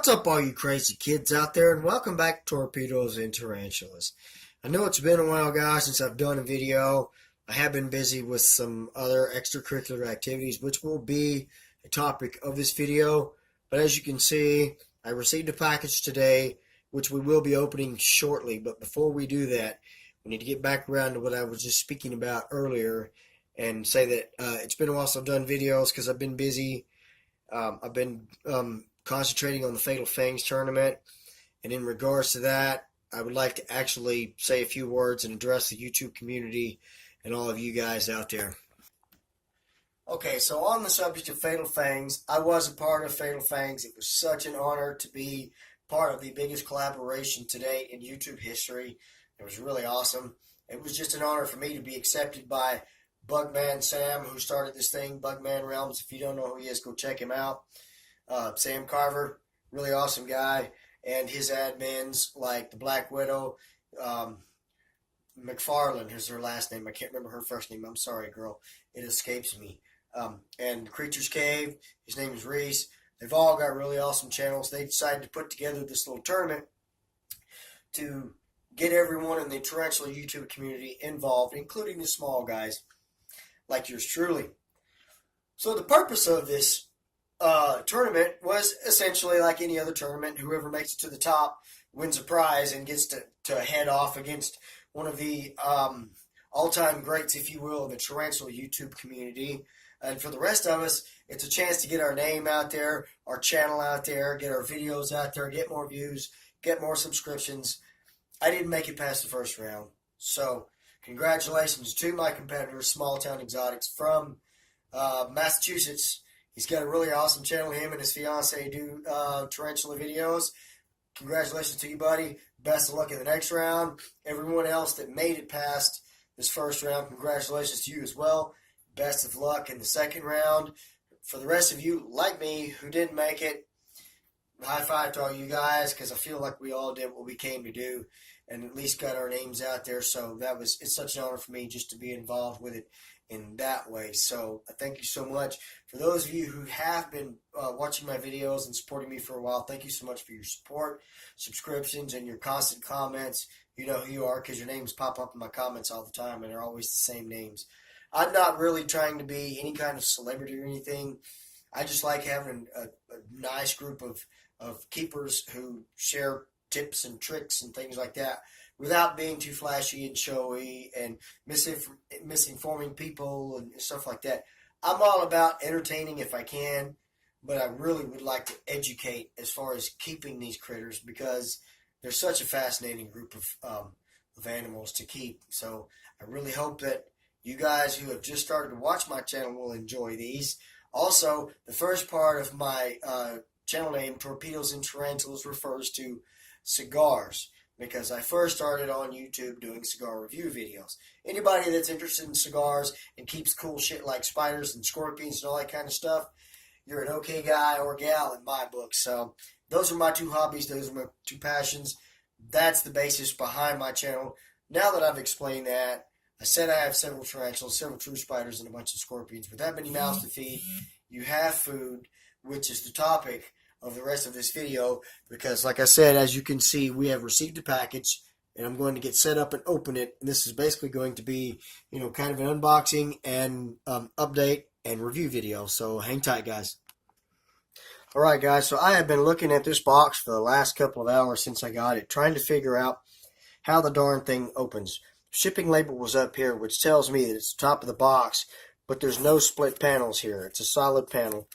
What's up, all you crazy kids out there, and welcome back to Torpedoes and Tarantulas. I know it's been a while, guys, since I've done a video. I have been busy with some other extracurricular activities, which will be a topic of this video. But as you can see, I received a package today, which we will be opening shortly. But before we do that, we need to get back around to what I was just speaking about earlier and say that it's been a while since I've done videos because I've been busy. I've been concentrating on the Fatal Fangs tournament, and in regards to that, I would like to actually say a few words and address the YouTube community and all of you guys out there. Okay, so on the subject of Fatal Fangs, I was a part of Fatal Fangs. It was such an honor to be part of the biggest collaboration to date in YouTube history. It was really awesome. It was just an honor for me to be accepted by Bugman Sam, who started this thing, Bugman Realms. If you don't know who he is, go check him out. Sam Carver, really awesome guy, and his admins like the Black Widow, McFarlane is her last name. I can't remember her first name. I'm sorry, girl. It escapes me. And Creature's Cave, his name is Reese. They've all got really awesome channels. They decided to put together this little tournament to get everyone in the Tarantula YouTube community involved, including the small guys like yours truly. So the purpose of this tournament was essentially like any other tournament. Whoever makes it to the top wins a prize and gets to head off against one of the all-time greats, if you will, of the Tarantula YouTube community. And for the rest of us, it's a chance to get our name out there, our channel out there, get our videos out there, get more views, get more subscriptions. I didn't make it past the first round. So congratulations to my competitor, Small Town Exotics from Massachusetts. He's got a really awesome channel. Him and his fiance do tarantula videos. Congratulations to you, buddy. Best of luck in the next round. Everyone else that made it past this first round, congratulations to you as well. Best of luck in the second round. For the rest of you, like me, who didn't make it, high five to all you guys, because I feel like we all did what we came to do and at least got our names out there. So it's such an honor for me just to be involved with it in that way. So thank you so much. For those of you who have been watching my videos and supporting me for a while, thank you so much for your support, subscriptions, and your constant comments. You know who you are because your names pop up in my comments all the time, and they're always the same names. I'm not really trying to be any kind of celebrity or anything. I just like having a nice group of keepers who share tips and tricks and things like that without being too flashy and showy and misinforming people and stuff like that. I'm all about entertaining if I can, but I really would like to educate as far as keeping these critters because they're such a fascinating group of animals to keep. So I really hope that you guys who have just started to watch my channel will enjoy these. Also, the first part of my channel name, Torpedoes and Tarantulas, refers to cigars, because I first started on YouTube doing cigar review videos. Anybody that's interested in cigars and keeps cool shit like spiders and scorpions and all that kind of stuff, you're an okay guy or gal in my book. So those are my two hobbies. Those are my two passions. That's the basis behind my channel. Now that I've explained that, I said I have several tarantulas, several true spiders, and a bunch of scorpions. With that many mouths to feed, you have food, which is the topic of the rest of this video, because like I said, as you can see, we have received a package and I'm going to get set up and open it, and this is basically going to be, you know, kind of an unboxing and update and review video, so hang tight, guys. Alright guys, so I have been looking at this box for the last couple of hours since I got it, trying to figure out how the darn thing opens. Shipping label was up here, which tells me that it's the top of the box, but there's no split panels here. It's a solid panel.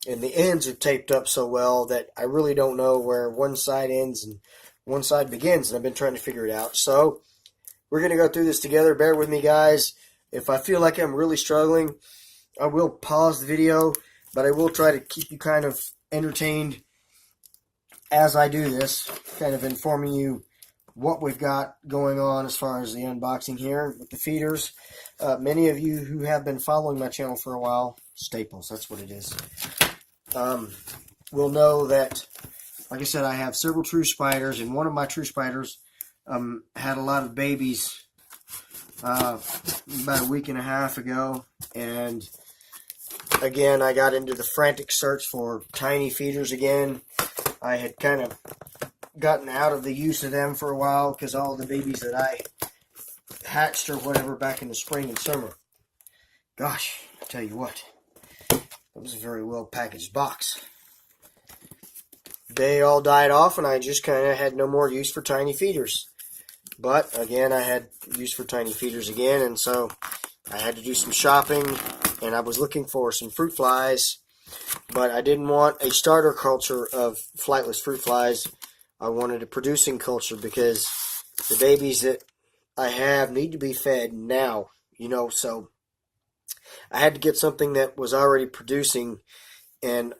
And the ends are taped up so well that I really don't know where one side ends and one side begins, and I've been trying to figure it out. So we're going to go through this together. Bear with me, guys. If I feel like I'm really struggling, I will pause the video, but I will try to keep you kind of entertained as I do this, kind of informing you what we've got going on as far as the unboxing here with the feeders. Many of you who have been following my channel for a while, staples, that's what it is, will know that, like I said, I have several true spiders, and one of my true spiders had a lot of babies about a week and a half ago, and again, I got into the frantic search for tiny feeders again, I had kind of gotten out of the use of them for a while because all the babies that I hatched or whatever back in the spring and summer. Gosh, I tell you what, that was a very well packaged box. They all died off, and I just kind of had no more use for tiny feeders. But again, I had use for tiny feeders again, and so I had to do some shopping, and I was looking for some fruit flies, but I didn't want a starter culture of flightless fruit flies. I wanted a producing culture because the babies that I have need to be fed now, so I had to get something that was already producing, and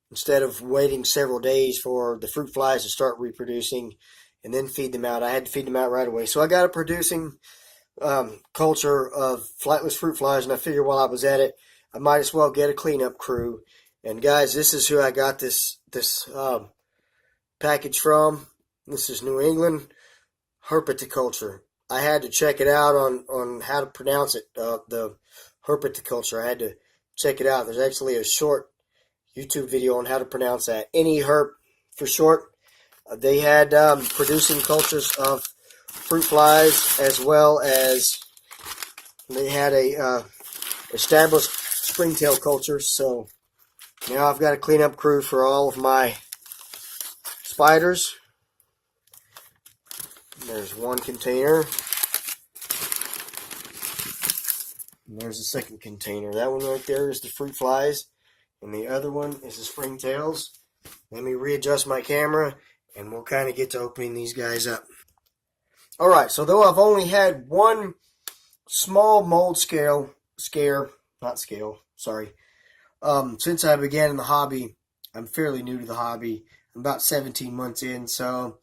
instead of waiting several days for the fruit flies to start reproducing and then feed them out, I had to feed them out right away. So I got a producing culture of flightless fruit flies, and I figured while I was at it, I might as well get a cleanup crew. And guys, this is who I got this package from. This is New England herpetoculture. I had to check it out on how to pronounce it, the herpetoculture. I had to check it out. There's actually a short YouTube video on how to pronounce that. Any herp for short. They had producing cultures of fruit flies, as well as they had a established springtail cultures. So now I've got a cleanup crew for all of my spiders. There's one container. And there's the second container. That one right there is the fruit flies, and the other one is the springtails. Let me readjust my camera, and we'll kind of get to opening these guys up. Alright, so though I've only had one small mold scare, since I began in the hobby, I'm fairly new to the hobby. I'm about 17 months in, so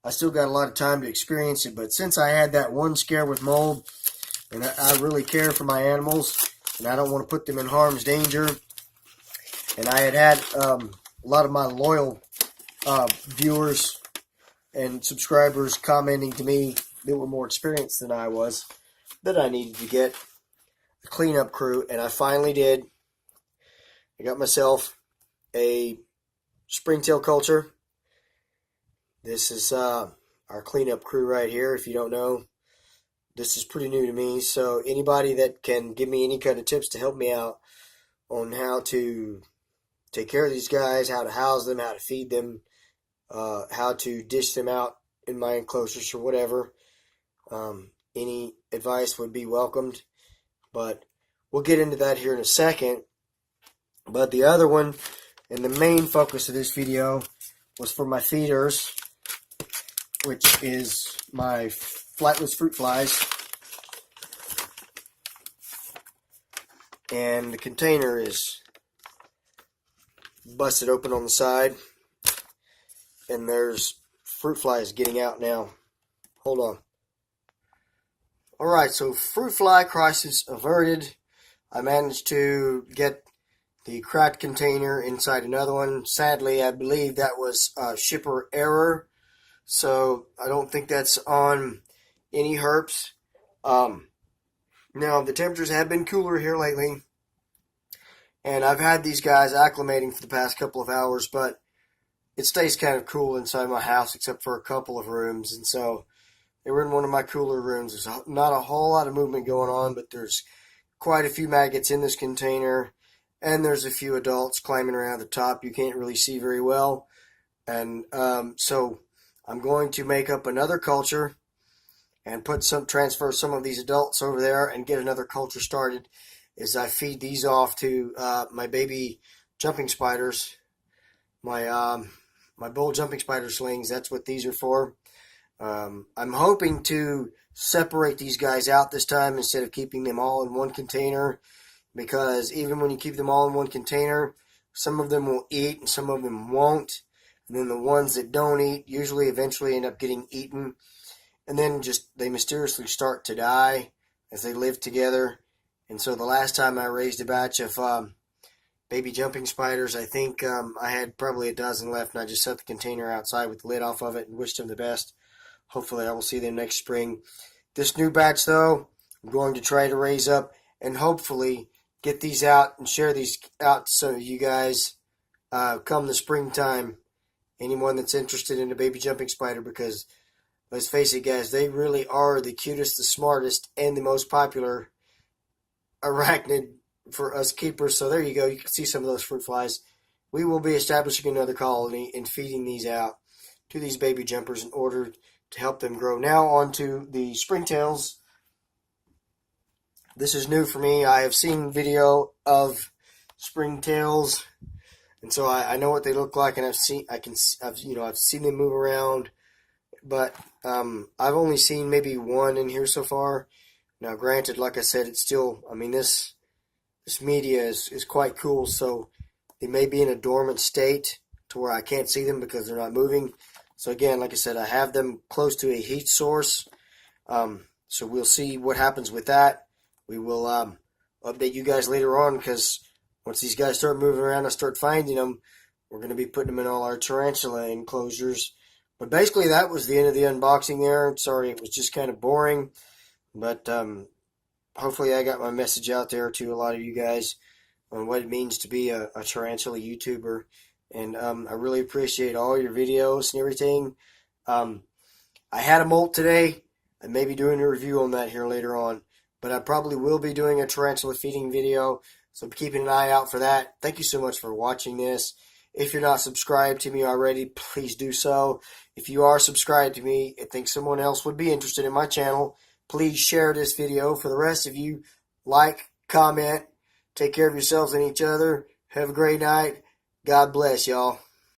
I still got a lot of time to experience it. But since I had that one scare with mold, and I really care for my animals, and I don't want to put them in harm's danger, and I had a lot of my loyal viewers and subscribers commenting to me that were more experienced than I was, that I needed to get a cleanup crew, and I finally did. I got myself a springtail culture. This is our cleanup crew right here. If you don't know, this is pretty new to me, so anybody that can give me any kind of tips to help me out on how to take care of these guys, how to house them, how to feed them, how to dish them out in my enclosures or whatever, any advice would be welcomed. But we'll get into that here in a second. But the other one, and the main focus of this video, was for my feeders, which is my flightless fruit flies. And the container is busted open on the side, and there's fruit flies getting out now. Hold on. Alright, so fruit fly crisis averted. I managed to get the cracked container inside another one. Sadly, I believe that was shipper error, so I don't think that's on any herps. Now, the temperatures have been cooler here lately, and I've had these guys acclimating for the past couple of hours, but it stays kind of cool inside my house except for a couple of rooms, and so they were in one of my cooler rooms. There's not a whole lot of movement going on, but there's quite a few maggots in this container, and there's a few adults climbing around the top. You can't really see very well, and so I'm going to make up another culture and transfer some of these adults over there and get another culture started as I feed these off to my baby jumping spiders, my bull jumping spider slings. That's what these are for. I'm hoping to separate these guys out this time instead of keeping them all in one container, because even when you keep them all in one container, some of them will eat and some of them won't. And then the ones that don't eat usually eventually end up getting eaten. And then they mysteriously start to die as they live together. And so the last time I raised a batch of baby jumping spiders, I think I had probably a dozen left, and I just set the container outside with the lid off of it and wished them the best. Hopefully I will see them next spring. This new batch, though, I'm going to try to raise up and hopefully get these out and share these out so you guys come the springtime. Anyone that's interested in a baby jumping spider, because let's face it, guys, they really are the cutest, the smartest, and the most popular arachnid for us keepers. So there you go. You can see some of those fruit flies. We will be establishing another colony and feeding these out to these baby jumpers in order to help them grow. Now on to the springtails. This is new for me. I have seen video of springtails, and so I know what they look like, and I've seen them move around, but I've only seen maybe one in here so far. Now, granted, like I said, it's still, this media is quite cool, so they may be in a dormant state to where I can't see them because they're not moving. So again, like I said, I have them close to a heat source, so we'll see what happens with that. We will update you guys later on, because once these guys start moving around and start finding them, we're going to be putting them in all our tarantula enclosures. But basically, that was the end of the unboxing there. Sorry, it was just kind of boring. But hopefully I got my message out there to a lot of you guys on what it means to be a tarantula YouTuber. And I really appreciate all your videos and everything. I had a molt today. I may be doing a review on that here later on. But I probably will be doing a tarantula feeding video, so be keeping an eye out for that. Thank you so much for watching this. If you're not subscribed to me already, please do so. If you are subscribed to me and think someone else would be interested in my channel, please share this video. For the rest of you, like, comment, take care of yourselves and each other. Have a great night. God bless, y'all.